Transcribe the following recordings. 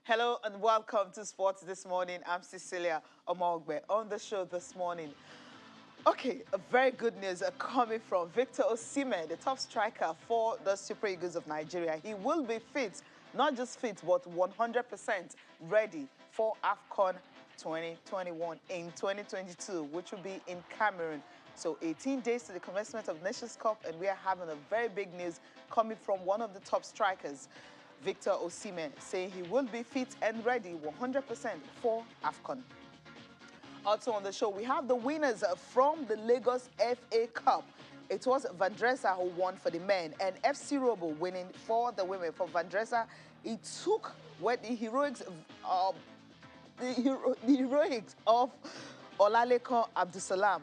Hello and welcome to Sports This Morning. I'm Cecilia Omogbe on the show this morning. Okay, a very good news coming from Victor Osimhen, the top striker for the Super Eagles of Nigeria. He will be fit, not just fit, but 100% ready for AFCON 2021 in 2022, which will be in Cameroon. So 18 days to the commencement of Nations Cup, and we are having a very big news coming from one of the top strikers, Victor Osimhen, saying he will be fit and ready 100% for AFCON. Also on the show, we have the winners from the Lagos FA Cup. It was Vandrezzer who won for the men, and FC Robo winning for the women. For Vandrezzer, it took the heroics of Olalekan Abdusalam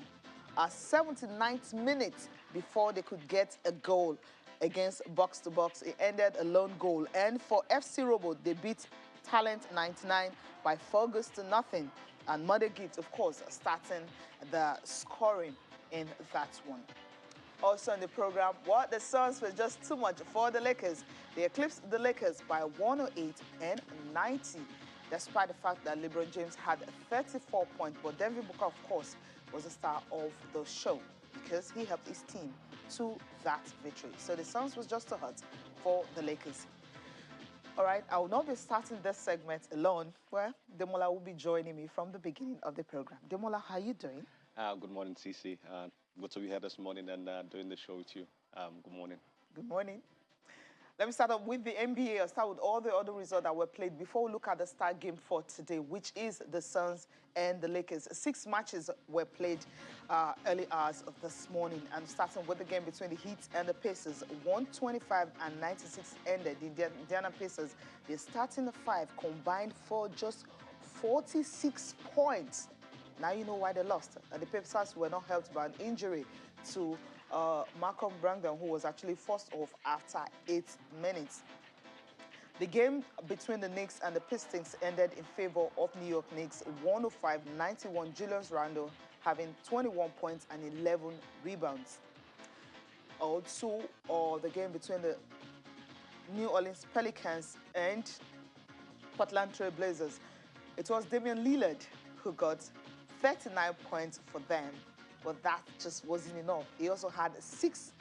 at 79th minute before they could get a goal against box to box. It ended a lone goal. And for FC Robo, they beat Talent 99 by 4 goals to nothing. And Mother Git, of course, starting the scoring in that one. Also in the program, the Suns were just too much for the Lakers. They eclipsed the Lakers by 108 and 90, despite the fact that LeBron James had 34 points. But Devin Booker, of course, was the star of the show because he helped his team to that victory. So the Suns was just too hot for the Lakers. All right, I will not be starting this segment alone. Well, Demola will be joining me from the beginning of the program. Demola, how are you doing? Good morning, Cici. Good to be here this morning and doing the show with you. Good morning. Good morning. Let me start off with the NBA. I'll start with all the other results that were played before we look at the star game for today, which is the Suns and the Lakers. 6 matches were played early hours of this morning, and starting with the game between the Heat and the Pacers. 125 and 96 ended. The Indiana Pacers, their starting five combined for just 46 points. Now you know why they lost. The Pacers were not helped by an injury to Malcolm Brogdon, who was actually forced off after 8 minutes. The game between the Knicks and the Pistons ended in favor of New York Knicks, 105-91. Julius Randle having 21 points and 11 rebounds. Also, the game between the New Orleans Pelicans and Portland Trail Blazers, it was Damian Lillard who got 39 points for them. But that just wasn't enough. He also had 6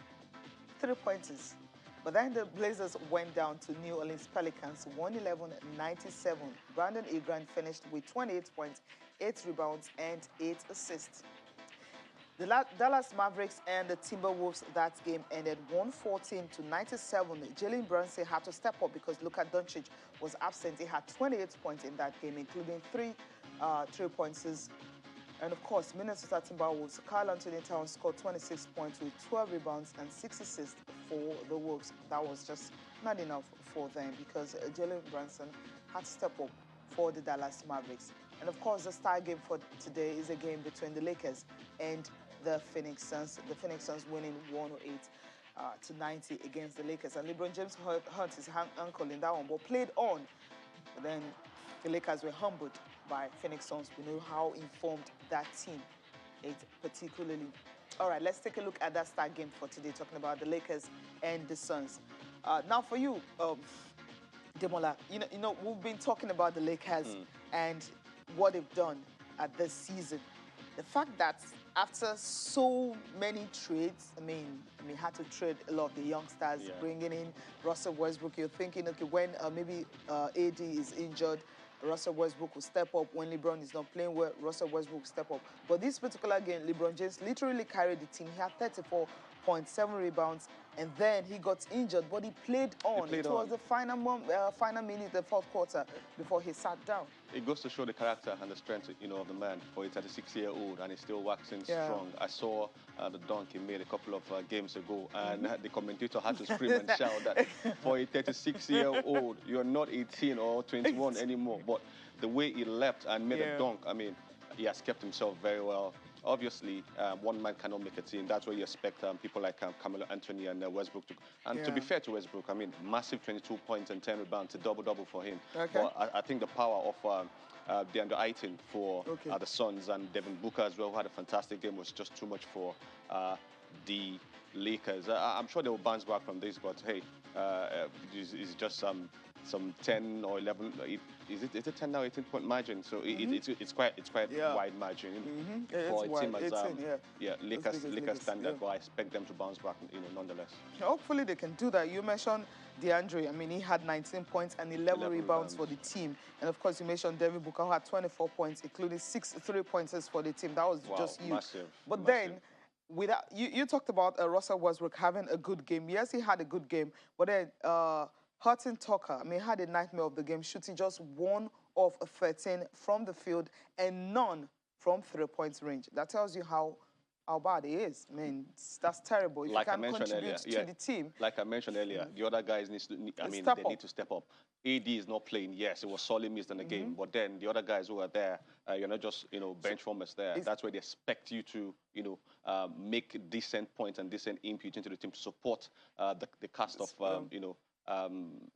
3-pointers. But then the Blazers went down to New Orleans Pelicans, 111-97. Brandon Ingram finished with 28 points, 8 rebounds, and 8 assists. The Dallas Mavericks and the Timberwolves, that game ended 114-97. Jalen Brunson had to step up because Luka Doncic was absent. He had 28 points in that game, including 3 3-pointers. And of course, Minnesota Timberwolves, Karl Anthony Towns scored 26 points with 12 rebounds and 6 assists for the Wolves. That was just not enough for them because Jalen Brunson had to step up for the Dallas Mavericks. And of course, the star game for today is a game between the Lakers and the Phoenix Suns. The Phoenix Suns winning 108-90 against the Lakers. And LeBron James hurt his ankle in that one, but played on. But then the Lakers were humbled by Phoenix Suns. We know how informed that team is particularly. All right, let's take a look at that star game for today, talking about the Lakers and the Suns. Now for you, Demola, you know, we've been talking about the Lakers and what they've done at this season. The fact that after so many trades, I mean, had to trade a lot of the youngsters, bringing in Russell Westbrook. You're thinking, okay, when maybe AD is injured, Russell Westbrook will step up. When LeBron is not playing well, Russell Westbrook will step up. But this particular game, LeBron James literally carried the team. He had 34 points, 7 rebounds, and then he got injured, but he played on. It was the final minute, the fourth quarter, before he sat down. It goes to show the character and the strength, of the man for a 36-year-old, and he's still waxing strong. I saw the dunk he made a couple of games ago, and the commentator had to scream and shout that for a 36-year-old, you're not 18 or 21 anymore. But the way he leapt and made a dunk, I mean, he has kept himself very well. Obviously, one man cannot make a team. That's where you expect people like Carmelo Anthony and Westbrook to. And to be fair to Westbrook, I mean, massive 22 points and 10 rebounds, a double-double for him. Okay. But I think the power of DeAndre Ayton for the Suns and Devin Booker as well, who had a fantastic game, was just too much for the Lakers. I'm sure they will bounce back from this, but hey, it's just some 10 or 11. Is it 10 now, 18-point margin? So it's quite wide margin for a team as 18, Lakers standard. But I expect them to bounce back, nonetheless. Hopefully they can do that. You mentioned DeAndre. I mean, he had 19 points and 11 rebounds for the team. And of course, you mentioned Devin Booker, who had 24 points, including 6 3-pointers for the team. That was just huge. Massive. But then, without you talked about Russell Westbrook having a good game. Yes, he had a good game, but then Horton Tucker, I mean, had a nightmare of the game, shooting just 1 of 13 from the field and none from 3-point range. That tells you how bad he is. I mean, that's terrible. If like you can contribute to the team. Like I mentioned earlier, the other guys need to step up. AD is not playing. Yes, it was solely missed in the game, but then the other guys who are there, you're not just bench warmers there. That's where they expect you to make decent points and decent input into the team to support the cast of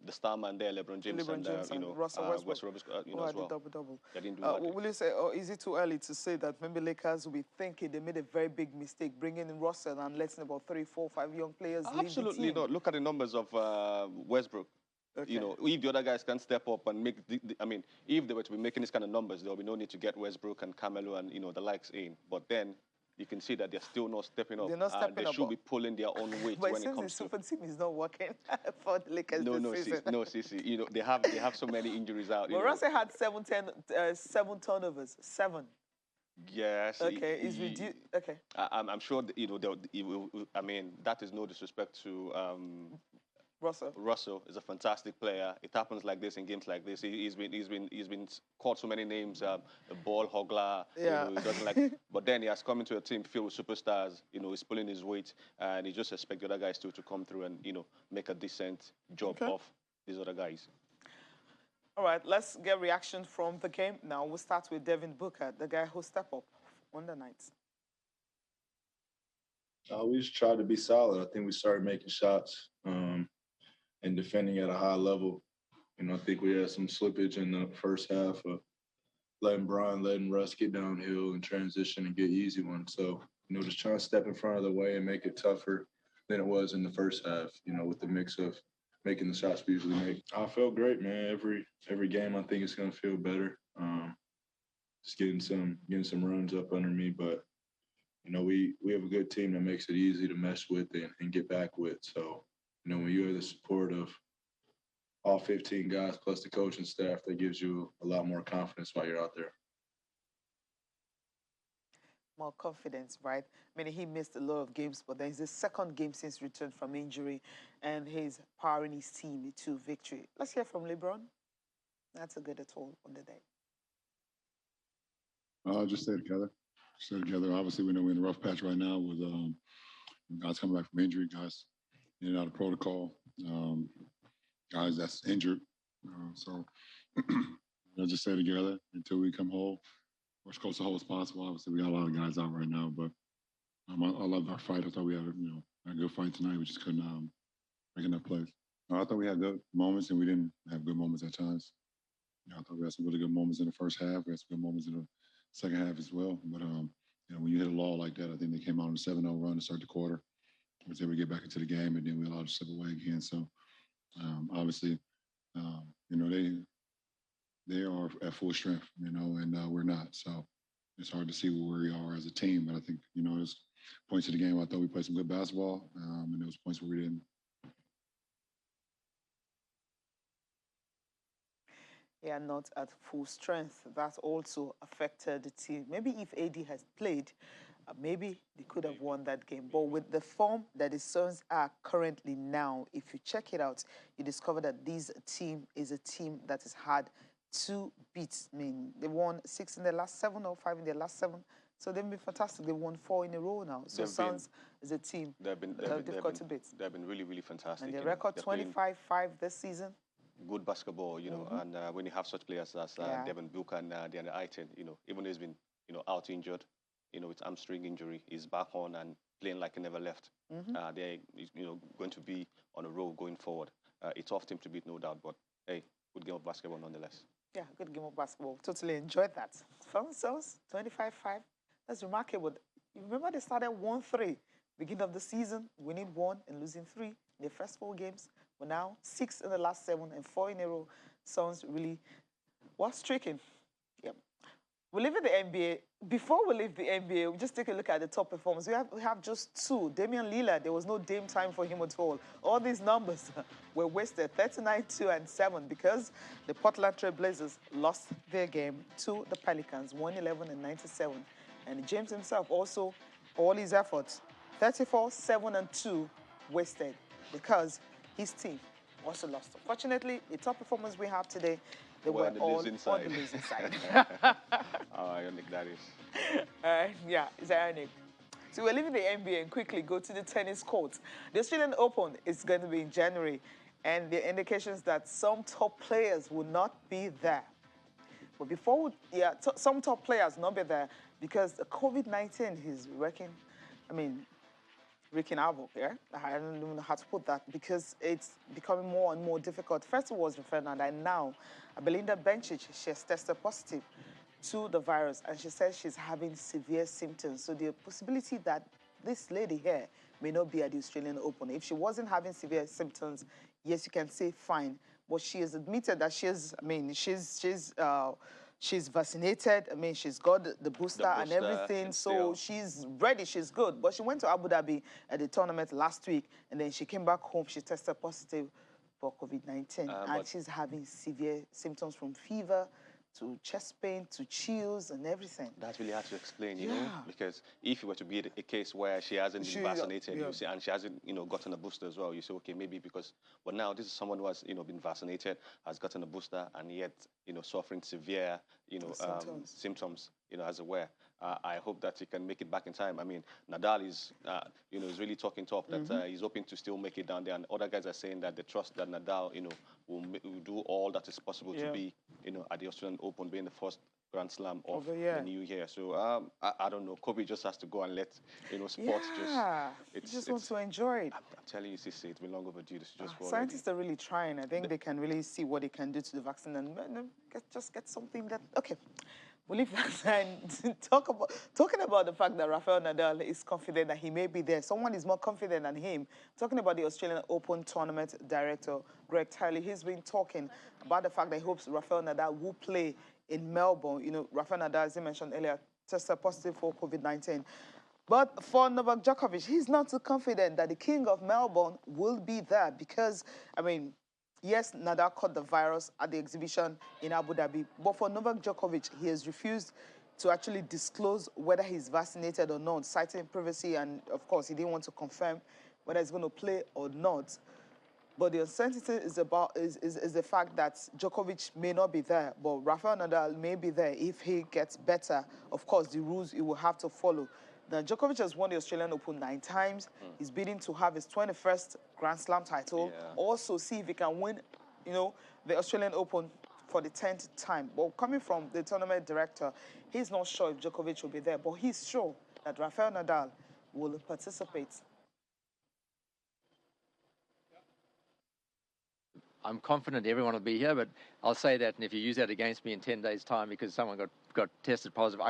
the star man there, LeBron James and Russell Westbrook, as well. Double. They didn't do will you say, or is it too early to say that maybe Lakers will be thinking they made a very big mistake bringing in Russell and letting about 3, 4, 5 young players leave the team? Absolutely not. Look at the numbers of Westbrook. Okay. If the other guys can step up and make, if they were to be making this kind of numbers, there will be no need to get Westbrook and Carmelo and the likes in. But then you can see that they're still not stepping up. They're not stepping up. They should be pulling their own weight when it comes to. But the super team is not working for the Lakers this season. Cece. They have so many injuries out. But Russell had 7 turnovers. 7. Yes. Okay, is reduced. Okay. I'm sure that is no disrespect to Russell is a fantastic player. It happens like this in games like this. He's been called so many names, a ball hoggler. Yeah. He doesn't like. But then he has come into a team filled with superstars. He's pulling his weight, and he just expects the other guys to come through and make a decent job of these other guys. All right, let's get reaction from the game now. We'll start with Devin Booker, the guy who stepped up on the night. We just tried to be solid. I think we started making shots. And defending at a high level. I think we had some slippage in the first half of letting Russ get downhill and transition and get easy ones. So, just trying to step in front of the way and make it tougher than it was in the first half, with the mix of making the shots we usually make. I felt great, man. Every game I think it's gonna feel better. Just getting some runs up under me, but we have a good team that makes it easy to mess with and get back with. So, when you have the support of all 15 guys plus the coaching staff, that gives you a lot more confidence while you're out there. More confidence, right? I mean, he missed a lot of games, but then it's his second game since return from injury, and he's powering his team to victory. Let's hear from LeBron. That's a good at all on the day. Just stay together. Stay together. Obviously, we know we're in a rough patch right now with guys coming back from injury, guys in and out of protocol, guys that's injured. So just stay together until we come whole. We're close to whole as possible. Obviously, we got a lot of guys out right now, but I loved our fight. I thought we had a good fight tonight. We just couldn't make enough plays. I thought we had good moments, and we didn't have good moments at times. I thought we had some really good moments in the first half. We had some good moments in the second half as well. But when you hit a lull like that, I think they came out on a 7-0 run to start the quarter. We was able to get back into the game, and then we allowed to step away again. So obviously, they are at full strength, and we're not. So it's hard to see where we are as a team. But I think, there's points of the game I thought we played some good basketball, and there was points where we didn't. Yeah, not at full strength. That also affected the team. Maybe if AD has played, maybe they could have won that game. But with the form that the Suns are currently now, if you check it out, you discover that this team is a team that is hard to beat. I mean, they won 6 in their last 7 or 5 in their last 7. So they've been fantastic. They've won 4 in a row now. So Suns is a team they've been difficult to beat. They've been really, really fantastic. And their record 25-5 this season. Good basketball, and when you have such players as Devin Booker and DeAndre Ayton, even though he's been, out injured, with hamstring injury, he's back on and playing like he never left. They're, going to be on a roll going forward. It's a tough team to beat, no doubt, but hey, good game of basketball nonetheless. Yeah, good game of basketball. Totally enjoyed that. From Suns, 25-5. That's remarkable. You remember they started 1-3, beginning of the season, winning 1 and losing 3 in the first 4 games. But But now, 6 in the last 7 and 4 in a row. Suns really was streaking. Yep. We leave the NBA. Before we leave the NBA, we just take a look at the top performers. We have just 2. Damian Lillard, there was no Dame time for him at all. All these numbers were wasted, 39, 2, and 7, because the Portland Trail Blazers lost their game to the Pelicans, 111 and 97. And James himself also, all his efforts, 34, 7, and 2 wasted because his team also lost. Unfortunately, the top performers we have today, they were all on the losing side. How ironic that is. Yeah, it's ironic. So we're leaving the NBA and quickly go to the tennis court. The Australian Open is going to be in January, and there are indications that some top players will not be there. But before, some top players will not be there because the COVID-19 is wreaking havoc, yeah? I don't even know how to put that because it's becoming more and more difficult. First it was Rafael Nadal, and now Belinda Bencic, she has tested positive to the virus, and she says she's having severe symptoms. So the possibility that this lady here may not be at the Australian Open. If she wasn't having severe symptoms, yes, you can say fine. But she has admitted that she's vaccinated. She's got the booster and everything. So she's ready, she's good. But she went to Abu Dhabi at the tournament last week, and then she came back home. She tested positive for COVID-19. And she's having severe symptoms from fever to chest pain, to chills and everything. That's really hard to explain, you know, because if it were to be a case where she hasn't been vaccinated, you see, and she hasn't, gotten a booster as well, you say, okay, maybe because, but now this is someone who has, been vaccinated, has gotten a booster, and yet, suffering severe, symptoms, as it were. I hope that he can make it back in time. Nadal is, is really talking tough that he's hoping to still make it down there, and other guys are saying that they trust that Nadal, will do all that is possible to be, at the Australian Open, being the first Grand Slam of the new year. So I don't know. Kobe just has to go and let sports just want to enjoy it. I'm telling you, Sissy, it's been long overdue. This is just scientists are really trying. I think they can really see what they can do to the vaccine and just get something that we'll leave that and talking about the fact that Rafael Nadal is confident that he may be there. Someone is more confident than him. Talking about the Australian Open tournament director, Greg Tiley, he's been talking about the fact that he hopes Rafael Nadal will play in Melbourne. Rafael Nadal, as I mentioned earlier, tested positive for COVID-19. But for Novak Djokovic, he's not too confident that the king of Melbourne will be there because, yes, Nadal caught the virus at the exhibition in Abu Dhabi, but for Novak Djokovic, he has refused to actually disclose whether he's vaccinated or not, citing privacy, and of course, he didn't want to confirm whether he's going to play or not. But the uncertainty is the fact that Djokovic may not be there, but Rafael Nadal may be there if he gets better. Of course, the rules he will have to follow. Now, Djokovic has won the Australian Open 9 times. He's bidding to have his 21st Grand Slam title. Also, see if he can win, the Australian Open for the 10th time. But coming from the tournament director, he's not sure if Djokovic will be there, but he's sure that Rafael Nadal will participate. I'm confident everyone will be here, but I'll say that, and if you use that against me in 10 days' time because someone got tested positive,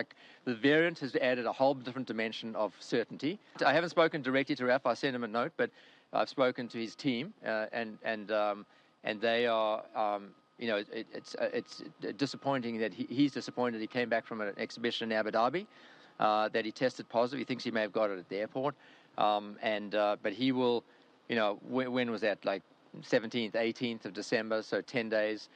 the variant has added a whole different dimension of certainty. I haven't spoken directly to Rafa. I sent him a note, but I've spoken to his team, and they are, it's disappointing that he's disappointed. He came back from an exhibition in Abu Dhabi, that he tested positive. He thinks he may have got it at the airport, but he will, when was that? Like 17th, 18th of December, so 10 days.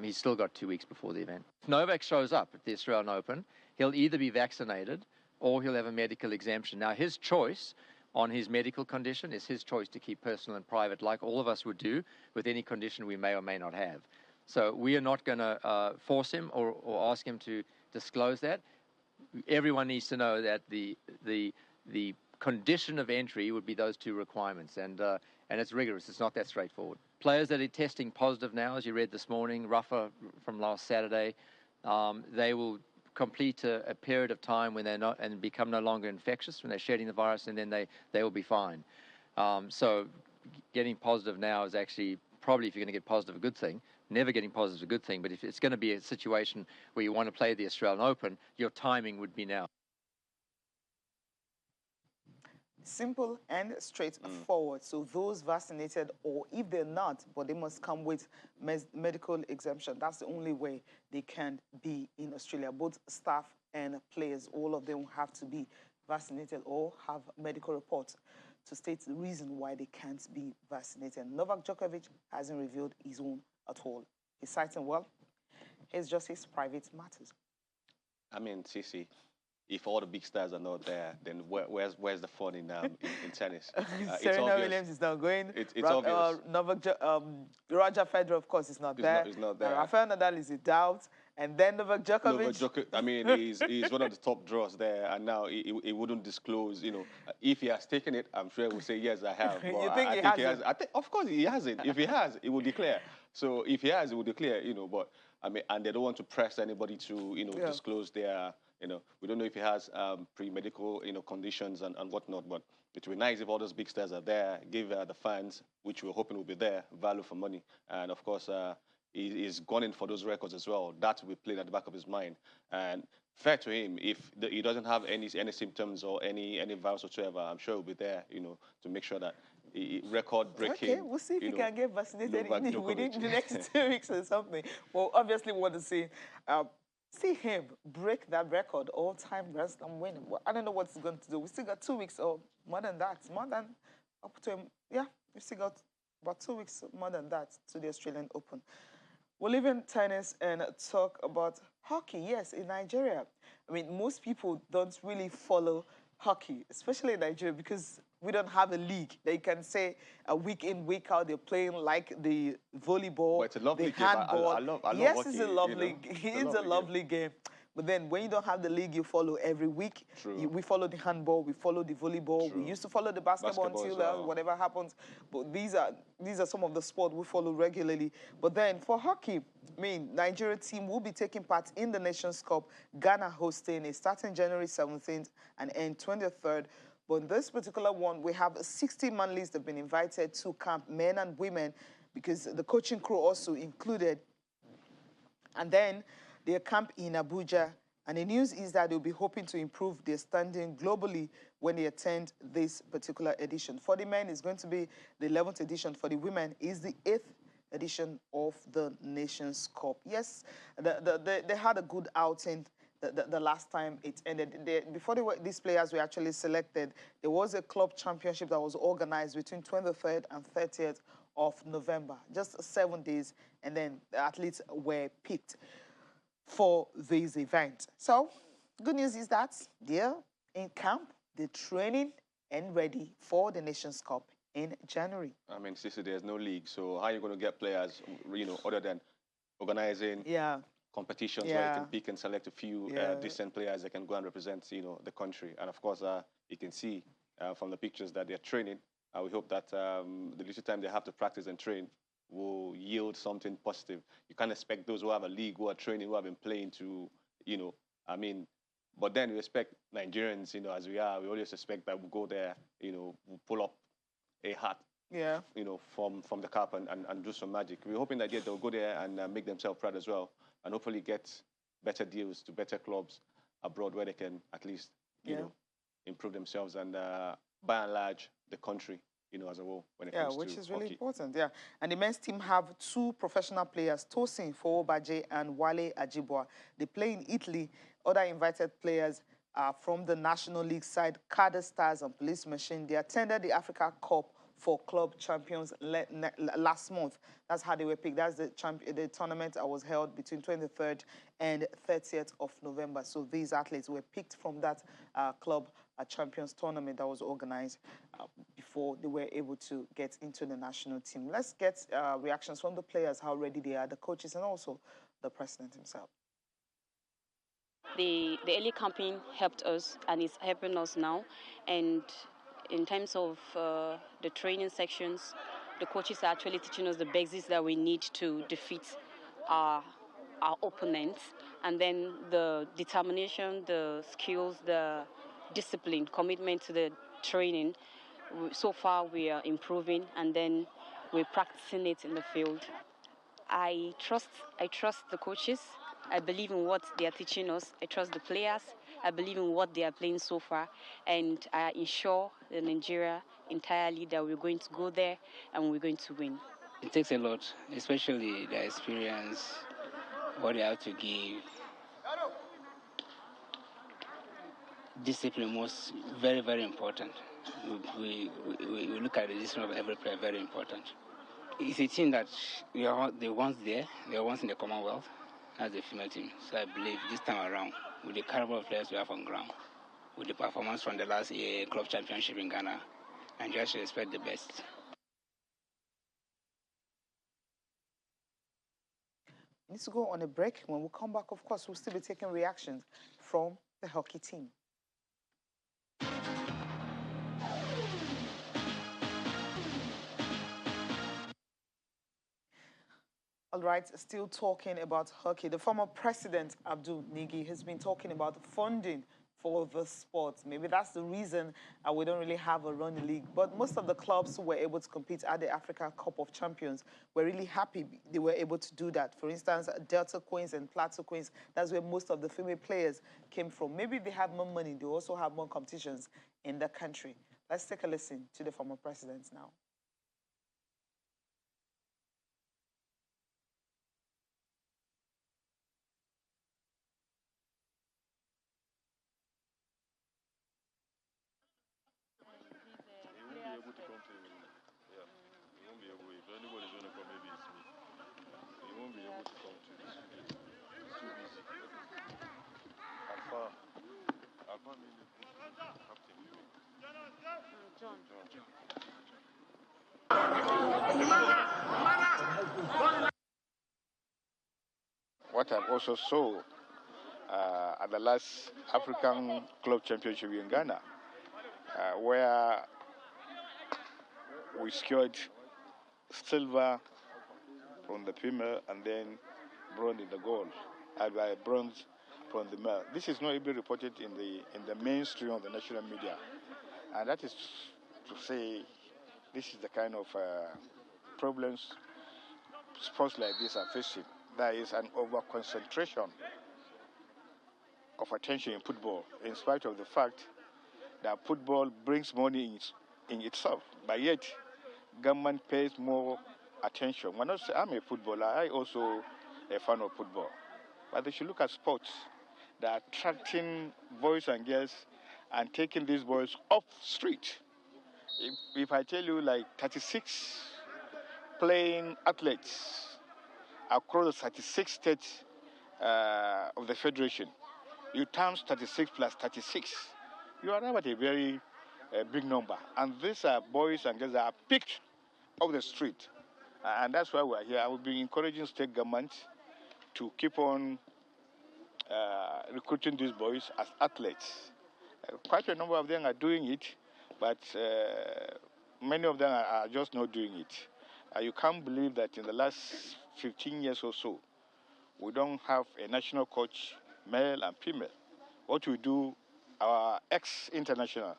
He's still got 2 weeks before the event. If Novak shows up at the Australian Open, he'll either be vaccinated or he'll have a medical exemption. Now, his choice on his medical condition is his choice to keep personal and private, like all of us would do with any condition we may or may not have. So we are not going to force him or ask him to disclose that. Everyone needs to know that the condition of entry would be those 2 requirements, and it's rigorous. It's not that straightforward. Players that are testing positive now, as you read this morning, Rafa from last Saturday, they will complete a period of time when they're not and become no longer infectious, when they're shedding the virus, and then they will be fine. So getting positive now is actually probably, if you're going to get positive, a good thing. Never getting positive is a good thing, but if it's going to be a situation where you want to play the Australian Open, your timing would be now. Simple and straightforward. So those vaccinated, or if they're not, but they must come with medical exemption. That's the only way they can be in Australia. Both staff and players, all of them have to be vaccinated or have medical reports to state the reason why they can't be vaccinated. Novak Djokovic hasn't revealed his own at all. He's citing, well, it's just his private matters. I mean, Sisi, if all the big stars are not there, then where's the fun in tennis? Serena Williams is not going. It's obvious. Roger Federer, of course, is not there. He's not there. Rafael Nadal is a doubt. And then Novak Djokovic. I mean, he's one of the top draws there, and now he wouldn't disclose. You know, if he has taken it, I'm sure he will say, yes, I have. You think he hasn't? Of course, he hasn't. If he has, he will declare. So if he has, he will declare, you know, but, I mean, and they don't want to press anybody to, you know, disclose their, you know, we don't know if he has pre-medical, you know, conditions and whatnot, but it would be nice if all those big stars are there, give the fans, which we're hoping will be there, value for money. And, of course, he's gone in for those records as well. That will be played at the back of his mind. And fair to him, if he doesn't have any symptoms or any virus whatsoever, I'm sure he'll be there, you know, to make sure that record-breaking. Okay, we'll see if he can get vaccinated within the next 2 weeks or something. Well, obviously, we want to see him break that record, all-time Grand Slam winning. Well, I don't know what he's going to do. We still got 2 weeks or more than that. More than up to him. Yeah, we still got about 2 weeks more than that to the Australian Open. We'll leave in tennis and talk about hockey. Yes, in Nigeria. I mean, most people don't really follow hockey, especially in Nigeria, because we don't have a league. They can say a week in, week out, they're playing like the volleyball, it's a lovely the handball. Game. I love yes, hockey, it's a lovely, you know? it's a lovely game. But then when you don't have the league, you follow every week. We follow the handball, we follow the volleyball. True. We used to follow the basketball until well. Whatever happens. But these are some of the sports we follow regularly. But then for hockey, I mean, Nigeria team will be taking part in the Nations Cup. Ghana hosting it starting January 17th and end 23rd. But in this particular one, we have a 60-man list that have been invited to camp, men and women, because the coaching crew also included. And then they camp in Abuja. And the news is that they'll be hoping to improve their standing globally when they attend this particular edition. For the men, it's going to be the 11th edition. For the women, is the 8th edition of the Nations Cup. Yes, they had a good outing the last time it ended. Before these players were actually selected, there was a club championship that was organized between 23rd and 30th of November. Just 7 days, and then the athletes were picked for this event. So, good news is that they're in camp, they're training and ready for the Nations Cup in January. I mean, Sisi, there's no league, so how are you going to get players, you know, other than organizing competitions where you can pick and select a few decent players that can go and represent, you know, the country. And of course, you can see from the pictures that they're training. We hope that the little time they have to practice and train will yield something positive. You can't expect those who have a league, who are training, who have been playing to, you know, I mean, but then we expect Nigerians, you know, as we are, we always expect that we'll go there, you know, we'll pull up a hat, you know, from the cup and do some magic. We're hoping that they'll go there and make themselves proud as well, and hopefully get better deals to better clubs abroad where they can at least, you know, improve themselves and, by and large, the country, you know, as a whole, when it comes to which is really hockey. important, And the men's team have 2 professional players, Tosin Fowobaje and Wale Ajibwa. They play in Italy. Other invited players are from the National League side, Cardiff Stars and Police Machine. They attended the Africa Cup for club champions last month. That's how they were picked. That's the tournament that was held between 23rd and 30th of November. So these athletes were picked from that club champions tournament that was organized before they were able to get into the national team. Let's get reactions from the players, how ready they are, the coaches, and also the president himself. The early campaign helped us, and it's helping us now. And in terms of the training sections, the coaches are actually teaching us the basics that we need to defeat our opponents. And then the determination, the skills, the discipline, commitment to the training. So far, we are improving, and then we're practicing it in the field. I trust the coaches. I believe in what they are teaching us. I trust the players. I believe in what they are playing so far, and I assure the Nigeria entirely that we're going to go there and we're going to win. It takes a lot, especially the experience, what they have to give. Discipline was very, very important. We look at the discipline of every player, very important. It's a team that we are the ones there, they are once in the Commonwealth as a female team. So I believe this time around, with the caliber of players we have on ground, with the performance from the last club championship in Ghana, and just expect the best. We need to go on a break. When we come back, of course, we'll still be taking reactions from the hockey team. All right, still talking about hockey. The former president, Abdul Nigi, has been talking about funding for the sport. Maybe that's the reason we don't really have a running league. But most of the clubs who were able to compete at the Africa Cup of Champions were really happy they were able to do that. For instance, Delta Queens and Plateau Queens, that's where most of the female players came from. Maybe they have more money. They also have more competitions in the country. Let's take a listen to the former president now. What I also saw at the last African Club Championship in Ghana, where we secured silver from the female and then bronze in the gold, bronze from the male. This is not even reported in the mainstream of the national media, and that is to say, this is the kind of problems sports like this are facing. There is an over-concentration of attention in football, in spite of the fact that football brings money in itself, but yet government pays more attention. When I say I'm a footballer, I also a fan of football. But they should look at sports that are attracting boys and girls and taking these boys off the street. If I tell you like 36 playing athletes across the 36 states of the federation, you times 36 plus 36, you arrive at a very big number. And these are boys and girls that are picked off the street. And that's why we're here. I will be encouraging state government to keep on recruiting these boys as athletes. Quite a number of them are doing it, but many of them are just not doing it. You can't believe that in the last 15 years or so, we don't have a national coach, male and female. What we do, our ex-international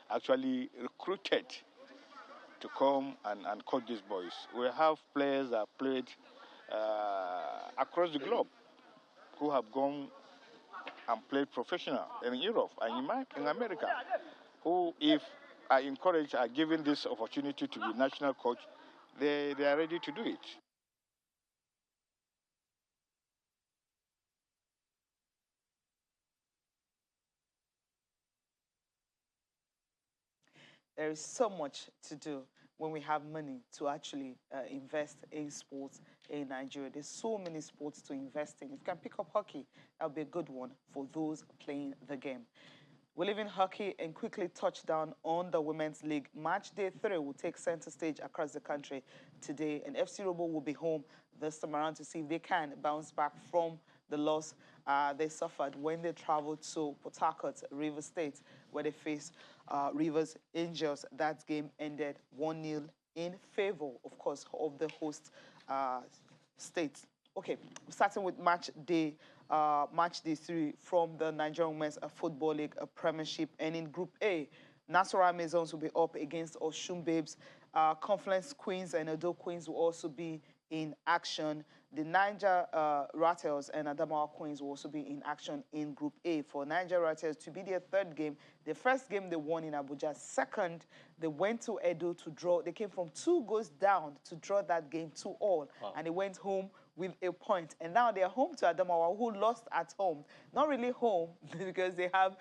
actually recruited to come and coach these boys. We have players that played across the globe who have gone and played professional in Europe and in America, who, if are encouraged, are given this opportunity to be national coach, they are ready to do it. There is so much to do when we have money to actually invest in sports in Nigeria. There's so many sports to invest in. If you can pick up hockey, that would be a good one for those playing the game. We live in hockey and quickly touch down on the Women's League. Match day 3 will take center stage across the country today, and FC Robo will be home this time around to see if they can bounce back from the loss they suffered when they traveled to Port Harcourt, Rivers State, where they faced Rivers Angels. That game ended 1-0 in favor, of course, of the host state. Okay, starting with match day 3 from the Nigerian Women's Football League Premiership. And in Group A, Nasarawa Maisons will be up against Oshun Babes. Confluence Queens and Edo Queens will also be in action. The Niger Rattles and Adamawa Queens will also be in action in Group A. For Niger Rattles to be their third game, the first game they won in Abuja. Second, they went to Edo to draw. They came from 2 goals down to draw that game 2-all. Wow. And they went home with a point. And now they are home to Adamawa, who lost at home. Not really home, because they have...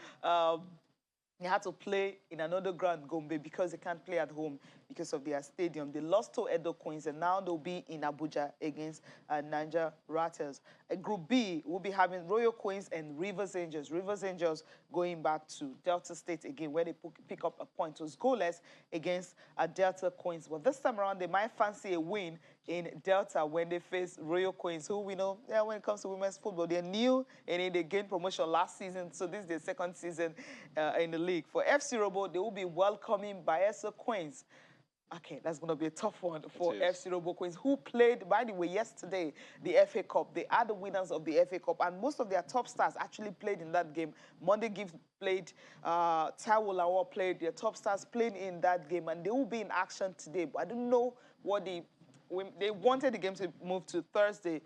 they had to play in another ground, Gombe, because they can't play at home because of their stadium. They lost to Edo Queens, and now they'll be in Abuja against Niger Rattles. Group B will be having Royal Queens and Rivers Angels. Rivers Angels going back to Delta State again, where they pick up a point. It was goalless against Delta Queens. But this time around, they might fancy a win in Delta when they face Royal Queens, who we know, when it comes to women's football, they're new and they gained promotion last season. So this is their second season in the league. For FC Robo, they will be welcoming Bayelsa Queens. Okay, that's going to be a tough one for FC Robo Queens, who played, by the way, yesterday, the FA Cup. They are the winners of the FA Cup, and most of their top stars actually played in that game. Monday Gift played, Taiwo Lawal played, their top stars played in that game, and they will be in action today. But I don't know what they wanted the game to move to Thursday,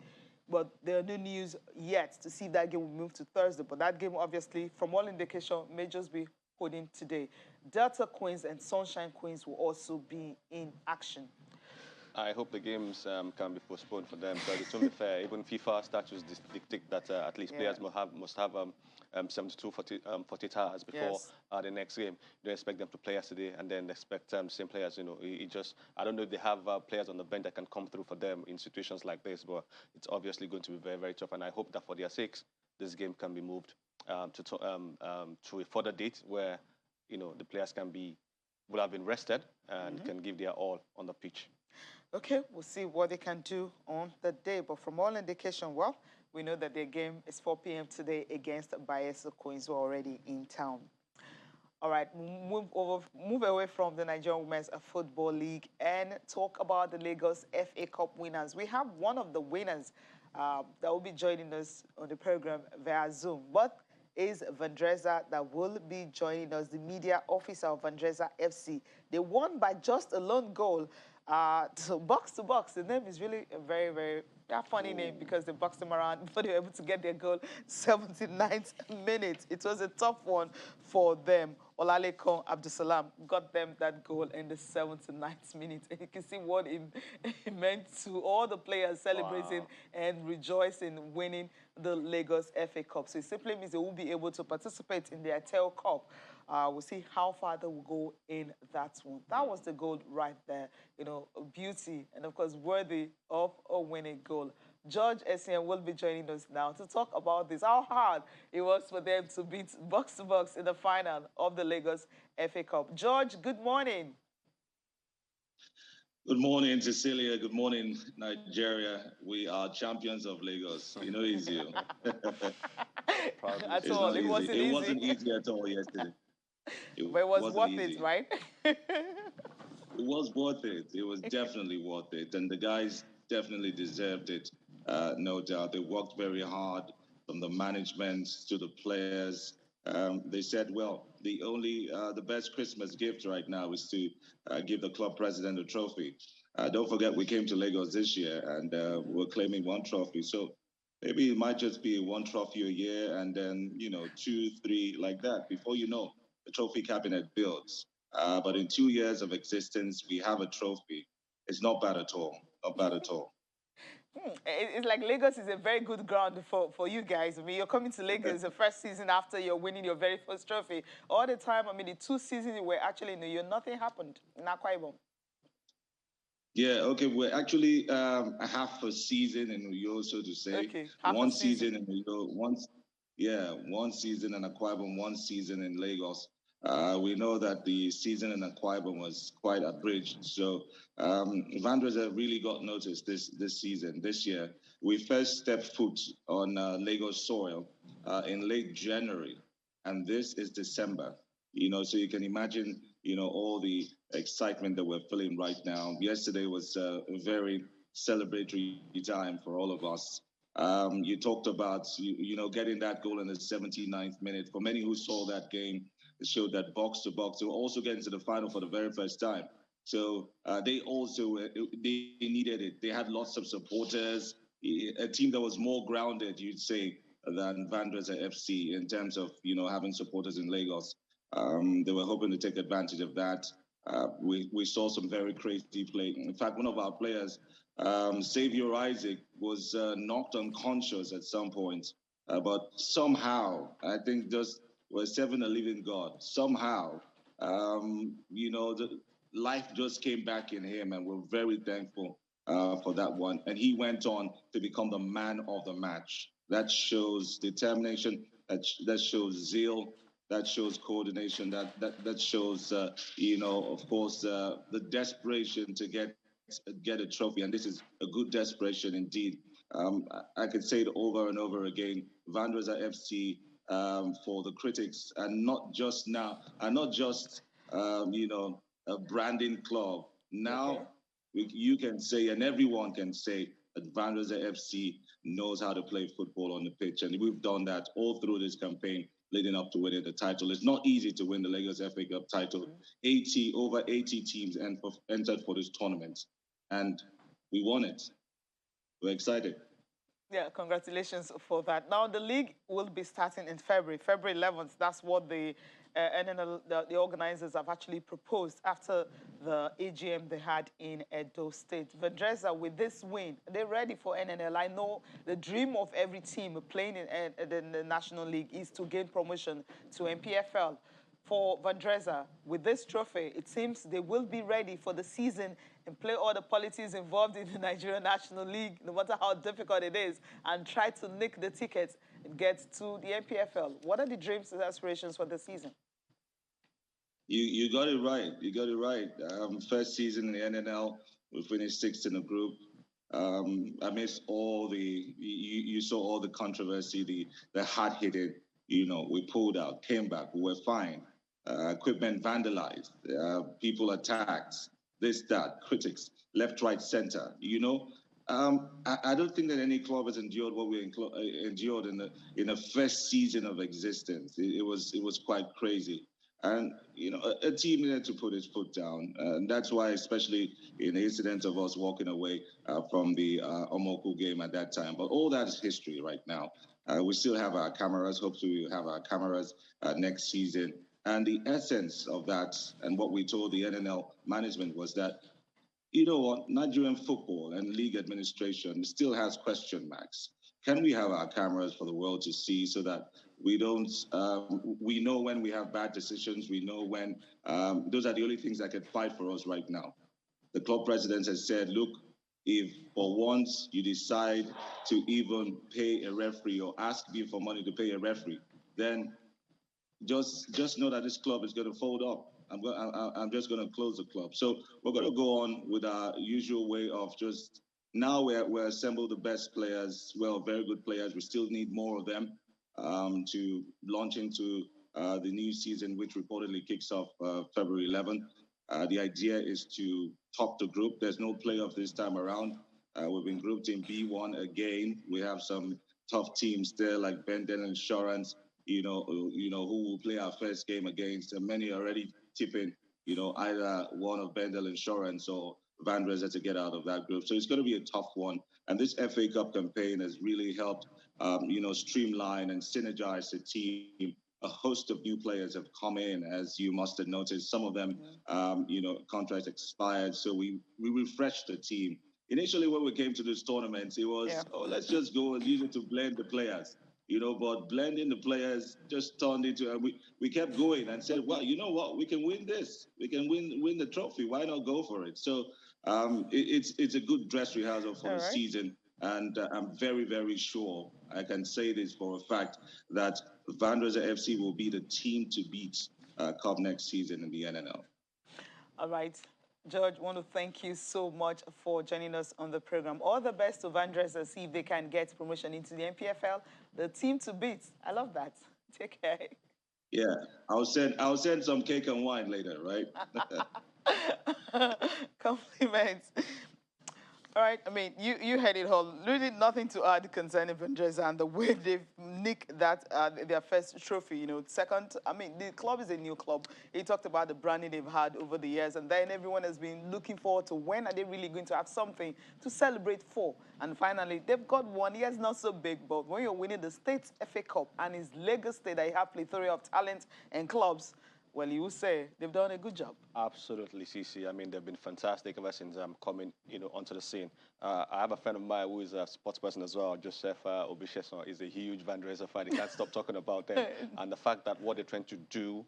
but there are no news yet to see if that game will move to Thursday. But that game, obviously, from all indication, may just be holding today. Delta Queens and Sunshine Queens will also be in action. I hope the games can be postponed for them, because it's only fair. Even FIFA statutes dictate that at least players must have 72 48 hours before the next game. You don't expect them to play yesterday and then expect same players. You know, I don't know if they have players on the bench that can come through for them in situations like this, but it's obviously going to be very, very tough. And I hope that for their sakes, this game can be moved to a further date where, you know, the players will have been rested and can give their all on the pitch. Okay, we'll see what they can do on the day. But from all indication, well, we know that their game is 4 p.m. today against Bayelsa Queens, who are already in town. All right, move away from the Nigerian Women's Football League and talk about the Lagos FA Cup winners. We have one of the winners that will be joining us on the program via Zoom. But is Vendrezzer that will be joining us, the media officer of Vandrezzer FC. They won by just a lone goal. So box to box. The name is really a very, very funny name, because they boxed them around before they were able to get their goal 79th minute. It was a tough one for them. Olalekan Abdusalam got them that goal in the 79th minute. And you can see what it meant to all the players celebrating and rejoicing, winning the Lagos FA Cup. So it simply means they will be able to participate in the AFCON Cup. We'll see how far they will go in that one. That was the goal right there. You know, beauty and, of course, worthy of a winning goal. George Essien will be joining us now to talk about this, how hard it was for them to beat box to box in the final of the Lagos FA Cup. George, good morning. Good morning, Cecilia. Good morning, Nigeria. We are champions of Lagos. You know, easy. At all, it wasn't easy. It wasn't easy at all yesterday. But it was worth it, right? It was worth it. It was definitely worth it. And the guys definitely deserved it, no doubt. They worked very hard, from the management to the players. They said, well, the best Christmas gift right now is to give the club president a trophy. Don't forget, we came to Lagos this year and we're claiming 1 trophy. So maybe it might just be 1 trophy a year, and then, 2, 3 like that. Before you know, the trophy cabinet builds. But in 2 years of existence, we have a trophy. It's not bad at all. Not bad at all. It's like Lagos is a very good ground for you guys. I mean, you're coming to Lagos the first season after you're winning your very first trophy. All the time, I mean, the 2 seasons you were actually in New York, nothing happened in Akwa Ibom. Yeah, okay. We're actually half a season in New York, so to say. Okay, one season in New York, 1 season in Akwa Ibom, 1 season in Lagos. We know that the season in Akwa Ibom was quite abridged, so Vandrezzer really got noticed this year. We first stepped foot on Lagos soil in late January, and this is December. So you can imagine, all the excitement that we're feeling right now. Yesterday was a very celebratory time for all of us. You talked about, getting that goal in the 79th minute. For many who saw that game, it showed that box to box, they were also getting to the final for the very first time. So they also, they needed it. They had lots of supporters, a team that was more grounded, you'd say, than Vandrezzer FC in terms of, having supporters in Lagos. They were hoping to take advantage of that. We saw some very crazy play. In fact, one of our players, Xavier Isaac, was knocked unconscious at some point. But somehow, I think just we're serving a living God. Somehow, the life just came back in him, and we're very thankful for that one. And he went on to become the man of the match. That shows determination. That shows zeal. That shows coordination. That shows, of course, the desperation to get a trophy. And this is a good desperation indeed. I could say it over and over again. Vandrezzer FC, for the critics, and not just now, and not just a branding club. Now you can say, and everyone can say, that Vandrezzer FC knows how to play football on the pitch, and we've done that all through this campaign leading up to winning the title. It's not easy to win the Lagos FA Cup title. Over 80 teams entered for this tournament, and we won it. We're excited. Yeah, congratulations for that. Now, the league will be starting in February 11th. That's what the NNL, the organizers have actually proposed after the AGM they had in Edo State. Vendrezzer, with this win, they're ready for NNL. I know the dream of every team playing in the National League is to gain promotion to MPFL. For Vandrezzer, with this trophy, it seems they will be ready for the season and play all the politics involved in the Nigerian National League, no matter how difficult it is, and try to nick the tickets and get to the MPFL. What are the dreams and aspirations for the season? You got it right. You got it right. First season in the NNL, we finished sixth in the group. Amidst all the, you saw all the controversy, the hard-hitting, we pulled out, came back, we were fine. Equipment vandalized, people attacked, this, that, critics, left, right, center. I don't think that any club has endured what we endured in the first season of existence. It was quite crazy. And, a team needed to put its foot down. And that's why, especially in the incident of us walking away from the Omoku game at that time. But all that is history right now. We still have our cameras. Hopefully we'll have our cameras next season. And the essence of that, and what we told the NNL management, was that, Nigerian football and league administration still has question marks. Can we have our cameras for the world to see, so that we don't, we know when we have bad decisions, we know when, those are the only things that can fight for us right now. The club president has said, look, if for once you decide to even pay a referee or ask me for money to pay a referee, then just know that this club is going to fold up. I'm just going to close the club. So we're going to go on with our usual way of just, now we're assembled the best players, well, very good players. We still need more of them to launch into the new season, which reportedly kicks off February 11th. The idea is to top the group. There's no playoff this time around. We've been grouped in B1 again. We have some tough teams there, like Bendel Insurance, who will play our first game against. And many already tipping, either one of Bendel Insurance or Vandrezzer to get out of that group. So it's going to be a tough one. And this FA Cup campaign has really helped, streamline and synergize the team. A host of new players have come in, as you must have noticed. Some of them, contracts expired. So we refreshed the team. Initially, when we came to this tournament, it was, let's just go and use it to blend the players. But blending the players just turned into, and we kept going and said, well, you know what, we can win this. We can win the trophy. Why not go for it? So it's a good dress rehearsal for the season. And I'm very, very sure, I can say this for a fact, that Vandrezzer FC will be the team to beat come next season in the NNL. All right. George, I want to thank you so much for joining us on the program. All the best to Vandrezzer, see if they can get promotion into the MPFL, the team to beat. I love that. Take care. Yeah, I'll send some cake and wine later, right? Compliments. All right, I mean, you had it all. Really nothing to add concerning Vendrezzer and the way they've nicked that, their first trophy, you know. Second, I mean, the club is a new club. He talked about the branding they've had over the years, and then everyone has been looking forward to when are they really going to have something to celebrate for. And finally, they've got one. Yes, not so big, but when you're winning the State FA Cup and it's Lagos State that you have plethora of talent and clubs, well, you will say they've done a good job. Absolutely, CC. I mean, they've been fantastic ever since coming, onto the scene. I have a friend of mine who is a sports person as well, Joseph Obisheson, is a huge Vandrezzer fan. He can't stop talking about them. And the fact that what they're trying to do,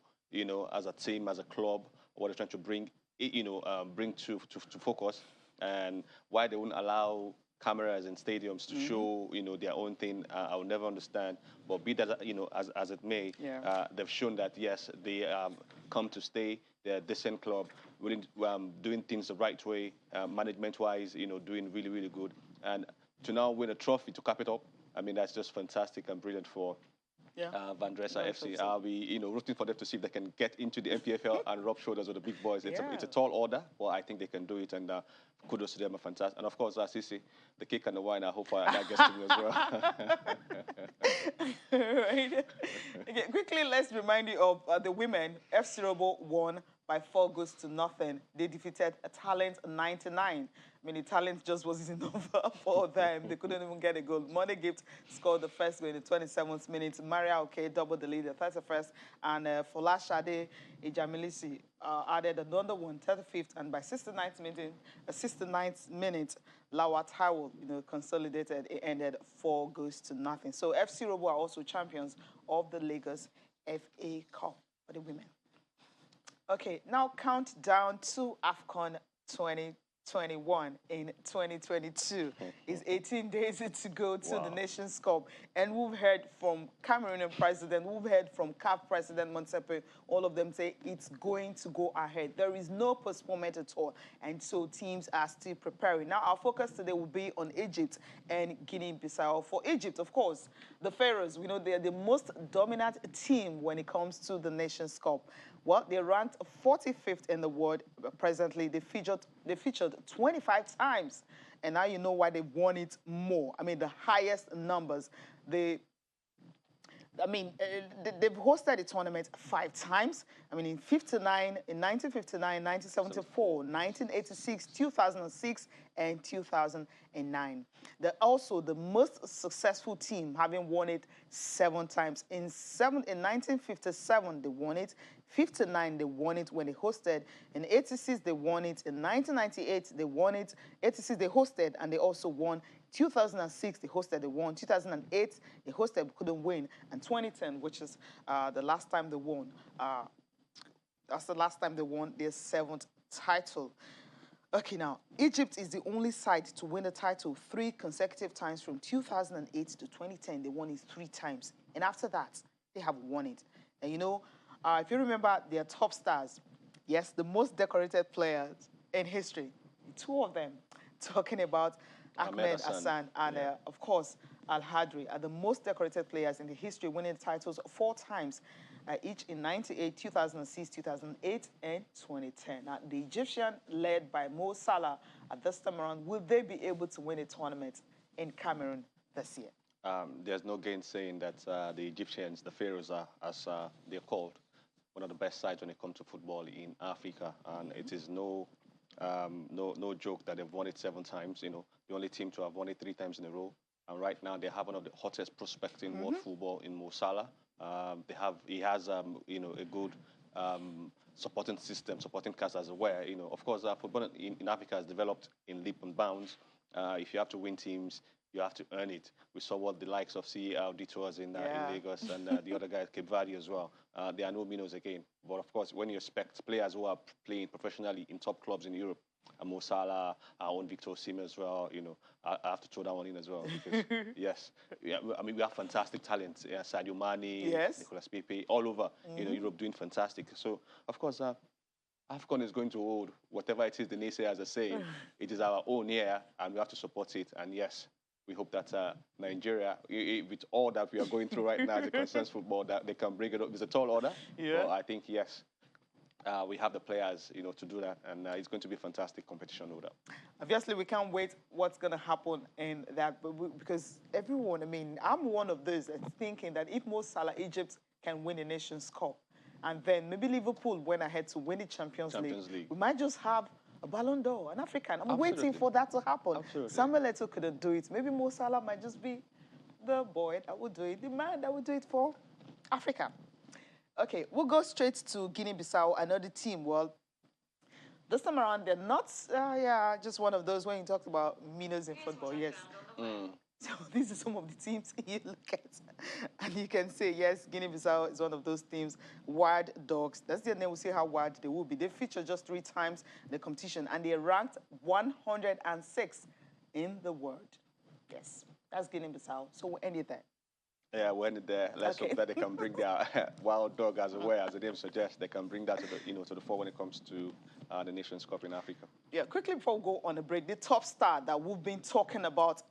as a team, as a club, what they're trying to bring, bring to focus, and why they wouldn't allow cameras in stadiums to show, their own thing. I'll never understand. But be that, as it may, they've shown that, yes, they come to stay. They're a decent club, really, doing things the right way, management-wise, doing really, really good. And to now win a trophy to cap it up, I mean, that's just fantastic and brilliant for Vandrezzer FC. I'll be, rooting for them to see if they can get into the MPFL and rub shoulders with the big boys. It's a tall order, but I think they can do it, and kudos to them, are fantastic. And of course, Sisi, the cake and the wine, I hope that gets to me as well. Right. Okay, quickly, let's remind you of the women. FC Robo won by 4-0. They defeated Talent 99. I mean, the Talent just wasn't enough for them. They couldn't even get a goal. Money Gift scored the first goal in the 27th minute. Maria Oke doubled the lead, the 31st. And Folashade Ijamilisi added another one, 35th. And by 69th minute, Lawat Howell, consolidated. It ended 4-0. So FC Robo are also champions of the Lagos FA Cup for the women. Okay, now count down to AFCON 2021 in 2022. It's 18 days to go to the Nations Cup. And we've heard from Cameroonian president, we've heard from CAF president Monsepe, all of them say it's going to go ahead. There is no postponement at all. And so teams are still preparing. Now, our focus today will be on Egypt and Guinea-Bissau. For Egypt, of course, the Pharaohs, we know they're the most dominant team when it comes to the Nations Cup. Well, they ranked 45th in the world presently. They featured 25 times. And now you know why they've won it more. I mean, the highest numbers. They've hosted the tournament 5 times. I mean, in 1959, 1974, 1986, 2006, and 2009. They're also the most successful team, having won it 7 times. In 1957, they won it. 59, they won it when they hosted. In 86, they won it. In 1998, they won it. 86, they hosted, and they also won. 2006, they hosted, they won. 2008, they hosted, couldn't win. And 2010, which is the last time they won. That's the last time they won their 7th title. Okay, now, Egypt is the only side to win the title 3 consecutive times from 2008 to 2010. They won it 3 times. And after that, they have won it. And if you remember their top stars, yes, the most decorated players in history, 2 of them, talking about Ahmed Hassan and, of course, Al-Hadri, are the most decorated players in the history, winning titles 4 times, each in 98, 2006, 2008, and 2010. Now, the Egyptian, led by Mo Salah at this time around, will they be able to win a tournament in Cameroon this year? There's no gainsaying that the Egyptians, the Pharaohs, are, as they're called, one of the best sides when it comes to football in Africa. And it is no joke that they've won it 7 times. The only team to have won it 3 times in a row. And right now they have one of the hottest prospects in world football in Mo Salah. He has a good supporting system, supporting cast as well. Of course, football in Africa has developed in leap and bounds. If you have to win teams, you have to earn it. We saw what the likes of CEL Detours in Lagos and the other guys, Cape Verde as well. They are no minnows again. But of course, when you expect players who are playing professionally in top clubs in Europe, Mo Salah, our own Victor Osimhen as well, I have to throw that one in as well. Because, yes, I mean, we have fantastic talent. Sadio Mane, Nicolas Pepe, all over, Europe doing fantastic. So, of course, AFCON is going to hold whatever it is the naysayers are saying. It is our own year, and we have to support it. And yes, we hope that Nigeria, with all that we are going through right now, as it concerns football, that they can bring it up. It's a tall order, but I think, yes, we have the players, to do that, and it's going to be a fantastic competition, no doubt. Obviously, we can't wait what's going to happen in that, because everyone, I mean, I'm one of those that's thinking that if Mo Salah, Egypt can win the Nations Cup, and then maybe Liverpool went ahead to win the Champions League, we might just have a Ballon d'Or, an African. I'm waiting for that to happen. Samuel Eto'o couldn't do it. Maybe Mo Salah might just be the boy that would do it, the man that would do it for Africa. Okay, we'll go straight to Guinea-Bissau, another team. Well, this time around, they're not, just one of those when you talked about minnows in football, yes. So these are some of the teams you look at, and you can say, yes, Guinea-Bissau is one of those teams, wild dogs. That's their name. We'll see how wild they will be. They featured just 3 times in the competition, and they're ranked 106 in the world. Yes, that's Guinea-Bissau. So we'll end it there. Yeah, we'll end it there. Let's hope that they can bring their wild dog, as the name suggests. They can bring that to the, to the fore when it comes to the Nations Cup in Africa. Yeah, quickly before we go on a break, the top star that we've been talking about,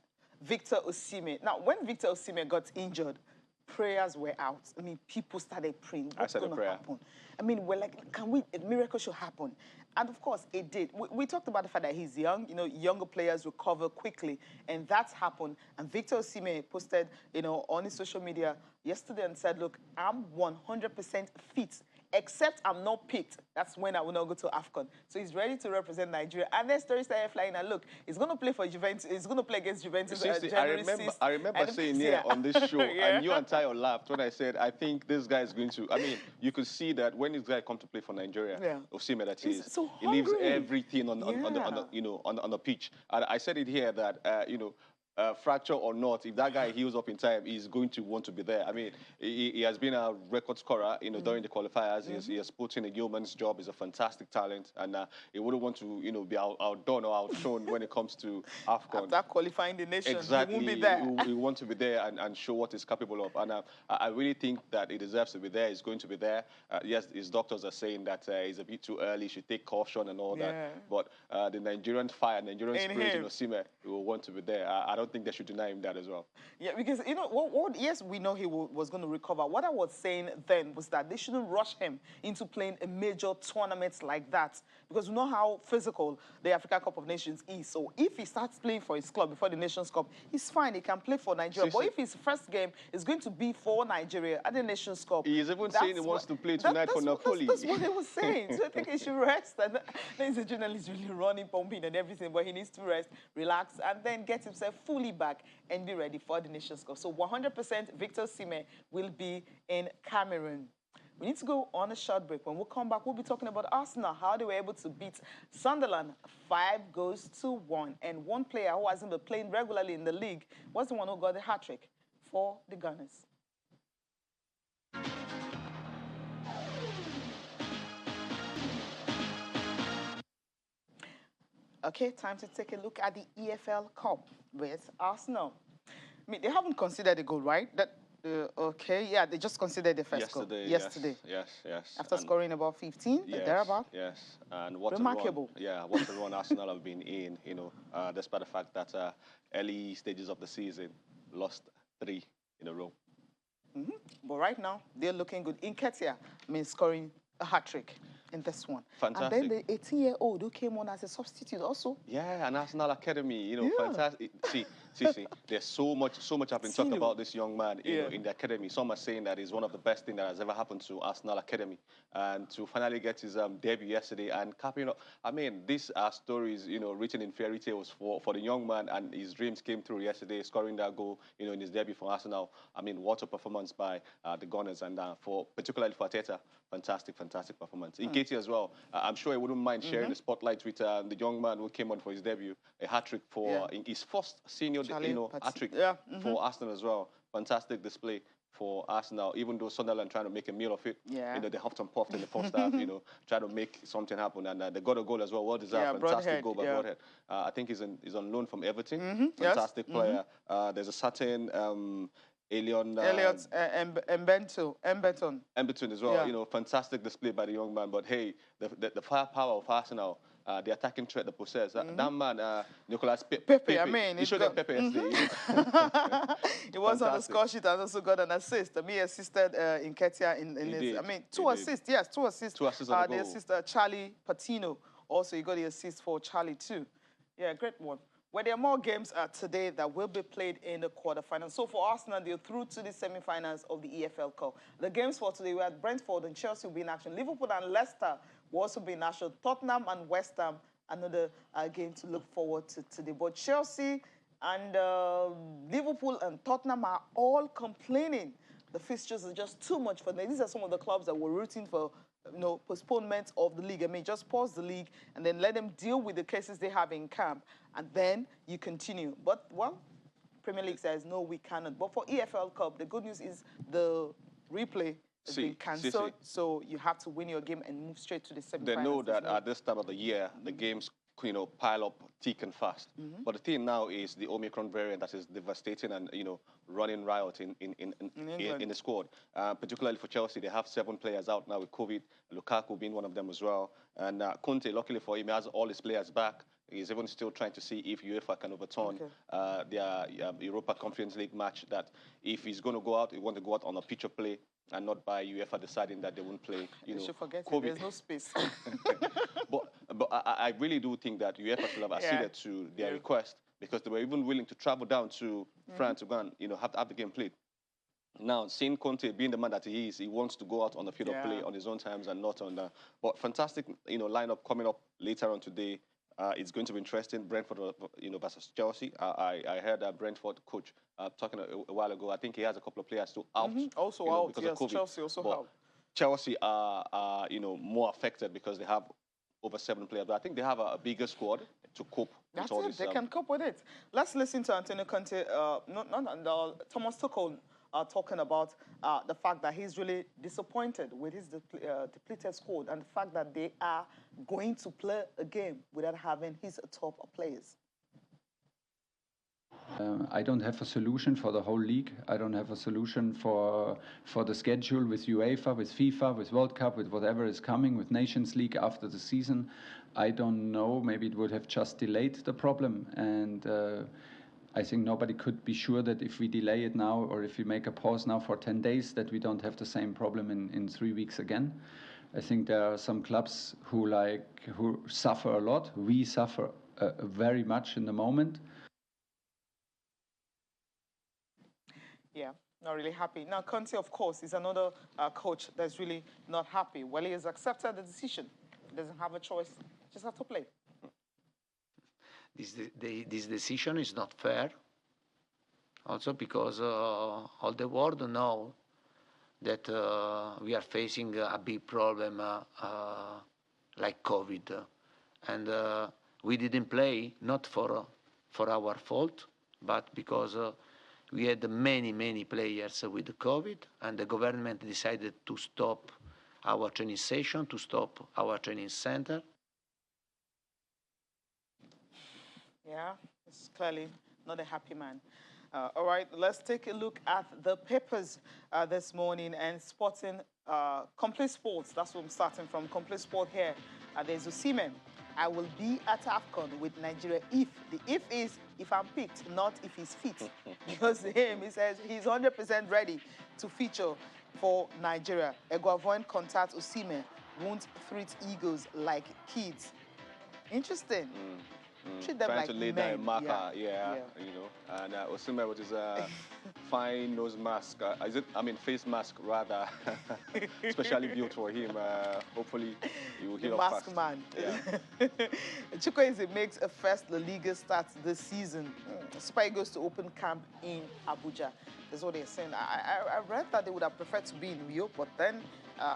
Victor Osimhen. Now, when Victor Osimhen got injured, prayers were out. I mean, people started praying. What's going to happen? I mean, we're like, a miracle should happen. And of course, it did. We talked about the fact that he's young. Younger players recover quickly, and that's happened. And Victor Osimhen posted, on his social media yesterday and said, look, I'm 100% fit, except I'm not picked. That's when I will not go to AFCON. So he's ready to represent Nigeria. And then stories started flying. And look, he's going to play for Juventus. He's going to play against Juventus January 6th. I remember saying here on this show, and you and Tayo laughed when I said, I think this guy is going to. I mean, you could see that when this guy come to play for Nigeria, Osimhen, that is, so he leaves everything on the pitch. And I said it here that fracture or not, if that guy heals up in time, he's going to want to be there. I mean, he has been a record scorer, during the qualifiers. He has put in a yeoman's job. He's a fantastic talent, and he wouldn't want to, be outdone or outshone when it comes to AFCON. After qualifying the nation, exactly, he won't be there. He wants to be there and show what he's capable of. And I really think that he deserves to be there. He's going to be there. Yes, his doctors are saying that he's a bit too early. He should take caution and all that. But the Nigerian fire, Nigerian spirit, Osimhen, he will want to be there. I don't think they should deny him that as well. Yeah, because, yes, we know he was going to recover. What I was saying then was that they shouldn't rush him into playing a major tournament like that, because we know how physical the African Cup of Nations is. So if he starts playing for his club before the Nations Cup, he's fine. He can play for Nigeria. But if his first game is going to be for Nigeria at the Nations Cup... He is even saying he wants to play tonight for Napoli. That's what he was saying. So I think he should rest. And there's a journalist really running, pumping and everything, but he needs to rest, relax, and then get himself fully back and be ready for the Nations Cup. So 100% Victor Osimhen will be in Cameroon. We need to go on a short break. When we come back, we'll be talking about Arsenal, how they were able to beat Sunderland 5-1. And one player who hasn't been playing regularly in the league was the one who got the hat-trick for the Gunners. Okay, time to take a look at the EFL Cup with Arsenal. I mean, they haven't considered a goal, right? They just considered the first goal. Yesterday. Yes. After scoring about 15, thereabout. Yes, and what remarkable. What a run Arsenal have been in, despite the fact that early stages of the season lost 3 in a row. But right now, they're looking good. Nketiah, scoring a hat-trick in this one. Fantastic. And then the 18-year-old who came on as a substitute also. Yeah, an Arsenal Academy, fantastic. See, there's so much I've been talking about this young man in the academy. Some are saying that he's one of the best things that has ever happened to Arsenal Academy. And to finally get his debut yesterday and capping up, I mean, these are stories, written in fairy tales for the young man, and his dreams came through yesterday, scoring that goal, in his debut for Arsenal. I mean, what a performance by the Gunners, and particularly for Arteta, fantastic performance. Nketiah as well, I'm sure he wouldn't mind sharing the spotlight with the young man who came on for his debut, a hat-trick for his first senior hat-trick for Arsenal as well. Fantastic display for Arsenal, even though Sunderland trying to make a meal of it. They huffed and puffed in the first half, trying to make something happen, and they got a goal as well. Well deserved, fantastic goal by Broadhead. I think he's on loan from Everton. Fantastic player. There's a certain Elliot Emberton as well. Fantastic display by the young man. But hey, the firepower of Arsenal the attacking threat, the possess. That man, Nicolas Pepe, I mean, he showed them Pepe yesterday. He was on the score sheet and also got an assist. He assisted in Ketia in his, did. I mean, two assists. Yes, two assists. Two assists on the The goal. assist, Charlie Patino. Also, he got the assist for Charlie too. Yeah, great one. Well, there are more games today that will be played in the quarterfinals. So for Arsenal, they're through to the semi-finals of the EFL Cup. The games for today were Brentford and Chelsea will be in action. Liverpool and Leicester will also be in action. Tottenham and West Ham, another game to look forward to today. But Chelsea and Liverpool and Tottenham are all complaining. The fixtures are just too much for them. These are some of the clubs that were rooting for postponement of the league. I mean, just pause the league and then let them deal with the cases they have in camp, and then you continue. But, well, Premier League says, no, we cannot. But for EFL Cup, the good news is the replay has been cancelled, so you have to win your game and move straight to the semi-finals. They know that at this time of the year, the games pile up thick and fast. But the thing now is the Omicron variant that is devastating and, running riot in the squad. Particularly for Chelsea, they have 7 players out now with COVID, Lukaku being one of them as well. And Conte, luckily for him, he has all his players back. He's even still trying to see if UEFA can overturn their Europa Conference League match, that if he's going to go out, he wants to go out on a pitch of play and not by UEFA deciding that they won't play. You should forget it. There's no space. But I really do think that UEFA should have acceded to their request, because they were even willing to travel down to France to go and have the game played. Now, seeing Conte being the man that he is, he wants to go out on the field of play on his own terms and not on the... But fantastic, lineup coming up later on today. It's going to be interesting. Brentford, versus Chelsea. I heard that Brentford coach talking a while ago. I think he has a couple of players still out. Also out, because of COVID. Chelsea also out. Chelsea are more affected because they have over 7 players. But I think they have a bigger squad to cope with all this. They can cope with it. Let's listen to Antonio Conte, Thomas Tuchel, talking about the fact that he's really disappointed with his depleted squad and the fact that they are going to play a game without having his top players. I don't have a solution for the whole league. I don't have a solution for the schedule with UEFA, with FIFA, with World Cup, with whatever is coming, with Nations League after the season. I don't know. Maybe it would have just delayed the problem. And I think nobody could be sure that if we delay it now or if we make a pause now for 10 days, that we don't have the same problem in 3 weeks again. I think there are some clubs who suffer a lot. We suffer very much in the moment. Yeah, not really happy. Now, Conte, of course, is another coach that's really not happy. Well, he has accepted the decision. He doesn't have a choice. Just have to play. This decision is not fair. Also because all the world know that we are facing a big problem like COVID. And we didn't play, not for our fault, but because we had many players with COVID, and the government decided to stop our training session, to stop our training center. Yeah, it's clearly not a happy man. All right, let's take a look at the papers this morning and sporting Complete Sports. That's where I'm starting from. Complete Sport here. There's Osimhen. I will be at AFCON with Nigeria if. The if is if I'm picked, not if he's fit. Because him, he says he's 100% ready to feature for Nigeria. Eguavoin contacts Osimhen, won't treat egos like kids. Interesting. Treat them trying like to lay men. down a marker, and Osimhen with his fine nose mask, face mask rather, especially built for him. Hopefully, he will heal up fast. Mask man. Yeah. Chukwueze makes a first La Liga start this season. Super Eagles to open camp in Abuja. That's what they're saying. I read that they would have preferred to be in Rio, but then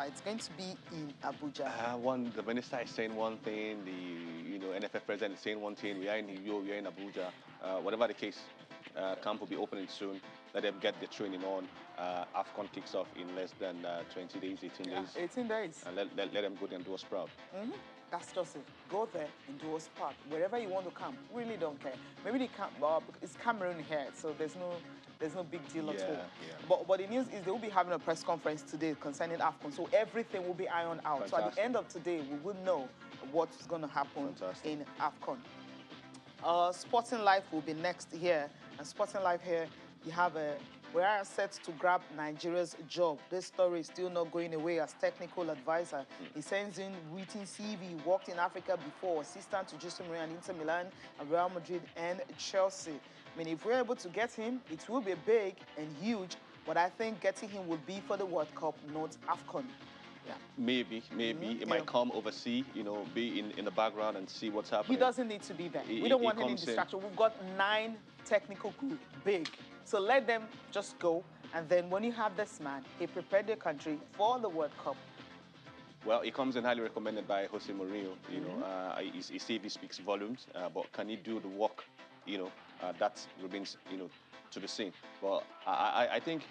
it's going to be in Abuja. The minister is saying one thing, the NFF president is saying one thing. We are in Rio, we are in Abuja. Whatever the case, camp will be opening soon. Let them get the training on. AFCON kicks off in less than 20 days, 18 days. 18 days. And let them go there and do us proud. That's just it. Go there and do us proud. Wherever you want to camp, really don't care. Maybe they camp, it's Cameroon here, so there's no there's no big deal at Yeah, all. yeah. But the news is they will be having a press conference today concerning AFCON, so everything will be ironed out. Fantastic. So at the end of today, we will know what's going to happen in AFCON. Sporting Life will be next here, and Sporting Life here, you have we are set to grab Nigeria's job. This story is still not going away as technical advisor. He sends in written CV, worked in Africa before, assistant to Jose Mourinho and Inter Milan, and Real Madrid and Chelsea. I mean, if we're able to get him, it will be big and huge, but I think getting him will be for the World Cup, not AFCON. Yeah. Maybe. He might come overseas, be in the background and see what's happening. He doesn't need to be there. We don't want any distraction. We've got 9 technical crew, big. So let them just go. And then when you have this man, he prepared the country for the World Cup. Well, he comes in highly recommended by Jose Mourinho. His CV speaks volumes, but can he do the work? That remains, to be seen. But I think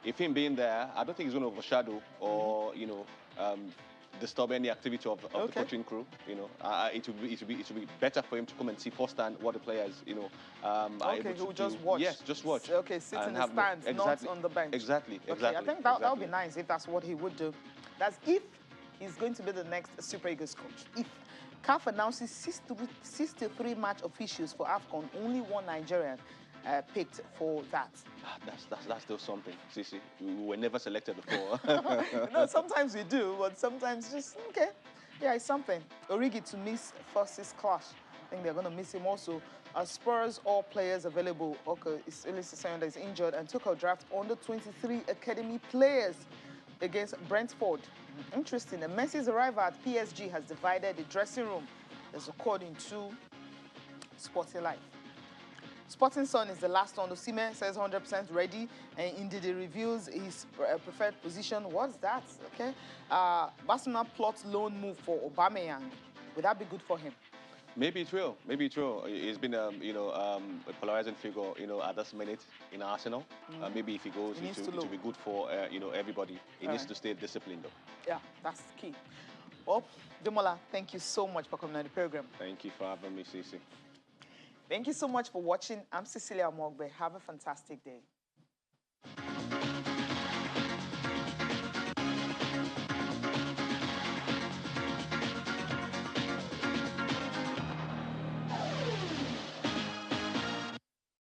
if him being there, I don't think he's going to overshadow or, disturb any activity of the coaching crew. It would be better for him to come and see firsthand what the players, are able to just do. watch. Yes, just watch. Okay, sit in the stands, not on the bench. Exactly. Okay, I think that would be nice if that's what he would do. That's if he's going to be the next Super Eagles coach. If CAF announces 63 match officials for AFCON, only one Nigerian picked for that. That's still something, Sisi. We were never selected before. No, sometimes we do, but sometimes just, okay. Yeah, it's something. Origi to miss Forces clash. I think they're going to miss him also. Spurs, all players available. Okay, it's Elisa Sayonda is injured and took a draft on the 23 academy players against Brentford. Interesting. And Messi's arrival at PSG has divided the dressing room. That's according to Sporting Life. Sporting Sun is the last one. Osimhen says 100% ready, and indeed he reveals his preferred position. What's that? Okay. Barcelona plots loan move for Aubameyang. Would that be good for him? Maybe it will. He's been a polarizing figure, at this minute in Arsenal. Maybe if he goes, it will be good for, everybody. He needs to stay disciplined, though. Yeah, that's key. Well, Demola, thank you so much for coming on the program. Thank you for having me, Sisi. Thank you so much for watching. I'm Cecilia Mogbe. Have a fantastic day.